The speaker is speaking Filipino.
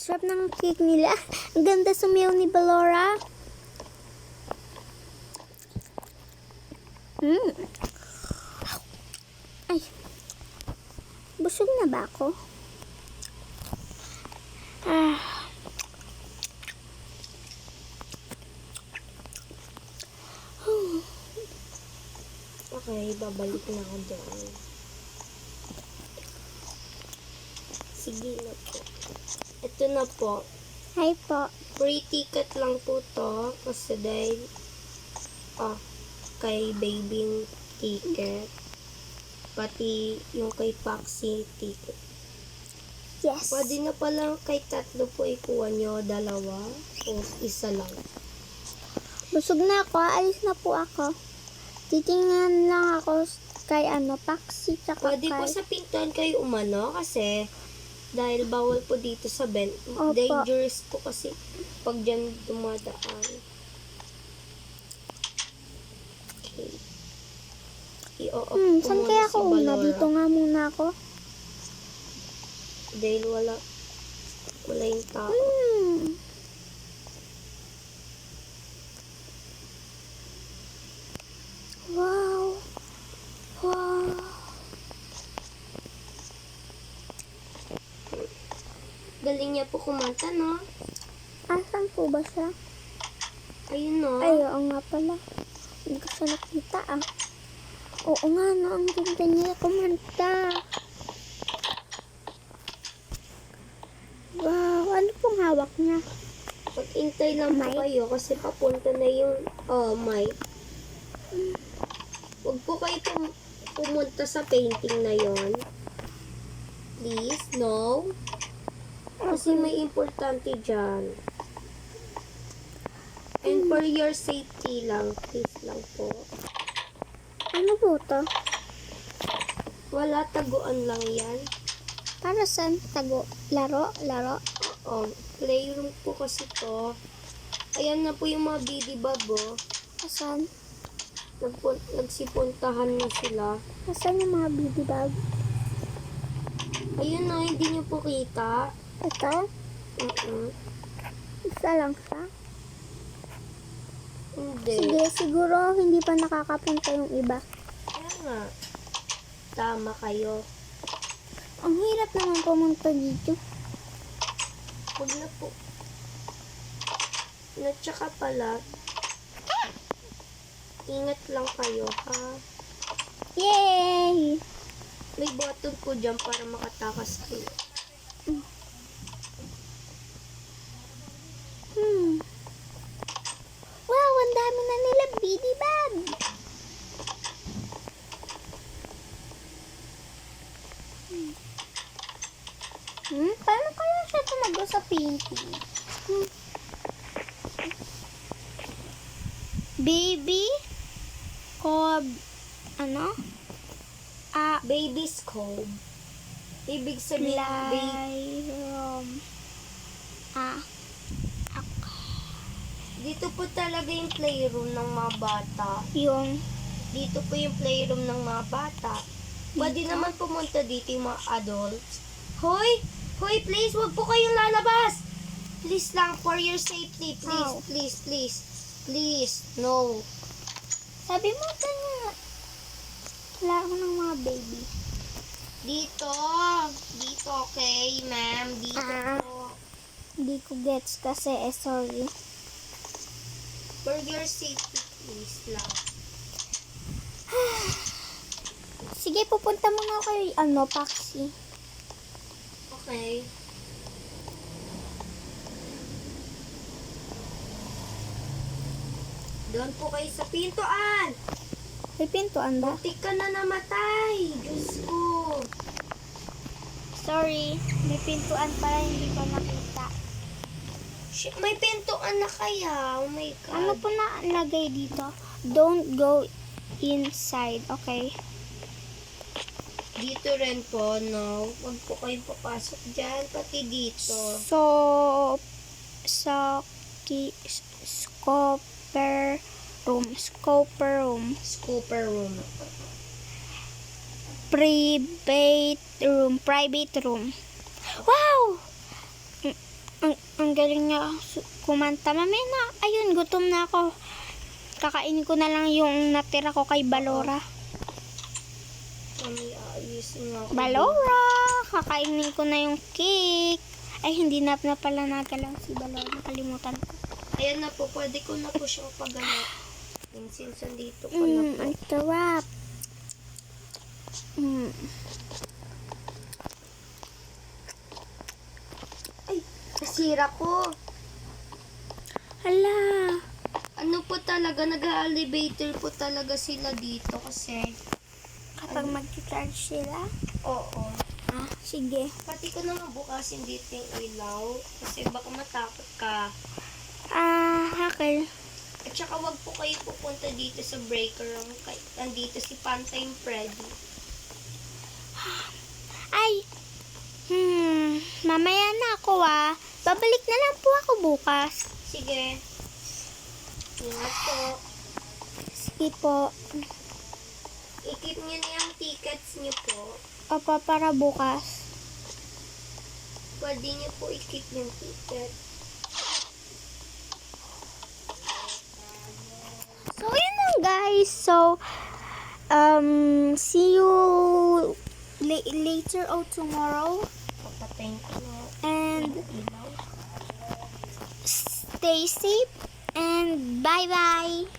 sarap ng cake nila. Ang ganda sumiyaw ni Balora. Ay. Busog na ba ako? Okay, babalik na ako dyan. Sige na po. Ito na po. Hi po. Free ticket lang po to. Kasi dahil kay baby ticket. Pati yung kay Paxi ticket. Yes. Pwede na palang kay tatlo po ikuha nyo. Dalawa. O isa lang. Busog na ako. Alis na po ako. Titingnan lang ako kay Paxi tsaka Pwede po sa pintuan kayo umano kasi dahil bawal po dito sa bend. Opo. Dangerous po kasi pag dyan dumadaan. Okay. I-off ko saan muna kaya si ako una? Balora. Dito nga muna ako. Dahil wala yung tao. Wow. Wow. Galing niya po kumanta, no? Asan po ba siya? Ayun, no? Ay, oo nga pala. Hindi ko siya nakita Oo nga, no? Ang ganda niya kumanta. Wow. Ano pong hawak niya? Mag-intay lang po Mic? kayo kasi papunta na yung mic. Huwag po kayo pumunta sa painting na yon. Please, no? Kasi may importante dyan. And for your safety lang, please lang po. Ano po to? Wala, taguan lang yan. Para saan? Laro? Playroom po kasi to. Ayan na po yung mga bidibab, Asan? Nagsipuntahan na sila. Asan yung mga baby bag? Ayun na, hindi nyo po kita. Ito? Isa lang siya? Hindi. Sige, siguro hindi pa nakakapunta yung iba. Kaya nga. Tama kayo. Ang hirap naman pumunta dito. Huwag na po. Tsaka pala, ingat lang kayo, ha? Yay! May button po dyan para makatakas kayo. Wow, ang dami na nila baby bag. Paano kaya siya tumago sa painting? Baby? Baby's Cove. Ibig sabihin, Playroom. dito po talaga yung playroom ng mga bata. Yung Dito po yung playroom ng mga bata. Pwede Dito? naman pumunta dito yung mga adults. Hoy! Hoy, please, wag po kayong lalabas! Please lang, for your safety. Please, How? please, please. Please, no. sabi mo ganyan. Wala ako ng mga baby. Dito. Dito, okay, ma'am. Dito po. Hindi ko gets kasi sorry. For your safety, please lang. Sige, pupunta muna ako kay Paxi. Okay. Doon po kayo sa pintuan. May pintuan ba? Muntik ka na namatay. Diyos ko. Sorry, may pintuan pala hindi ko nakita. Shit, may pintuan na kaya. Oh my God. Ano po nalagay dito? Don't go inside, okay? Dito rin po, no? Huwag po kayong papasok dyan. Pati dito. So, Scooper room. Scooper room. Private room. Wow! Ang galing niya kumanta. Mamaya na, ayun, gutom na ako. Kakainin ko na lang yung natira ko kay Balora. Mami, ayusin nga ako. Balora! Kakainin ko na yung cake. Ay, hindi na pala nagalang si Balora. Nakalimutan ko. Ayan na po, pwede ko na po siyang pagano. Since dito ko na po. Ang sarap. Ay, nasira ko. Hala. Ano po talaga, nag-elevator po talaga sila dito kasi. Kapag mag-charge sila? Oo. Ah, sige. Pati ko naman bukasin dito yung ilaw kasi baka matakot ka. Hakil. At saka wag po kayo pupunta dito sa breaker room. Nandito si Pantime Freddy. Ay. Mamaya na ako Babalik na lang po ako bukas. Sige. Ingat po. Sige po. I-keep nyo na yung tickets nyo po. Opo, para bukas. Pwede nyo po i-keep yung ticket. So, yun lang guys. So, see you later or tomorrow. Papatayin ko na And yung ilaw. stay safe. And bye-bye.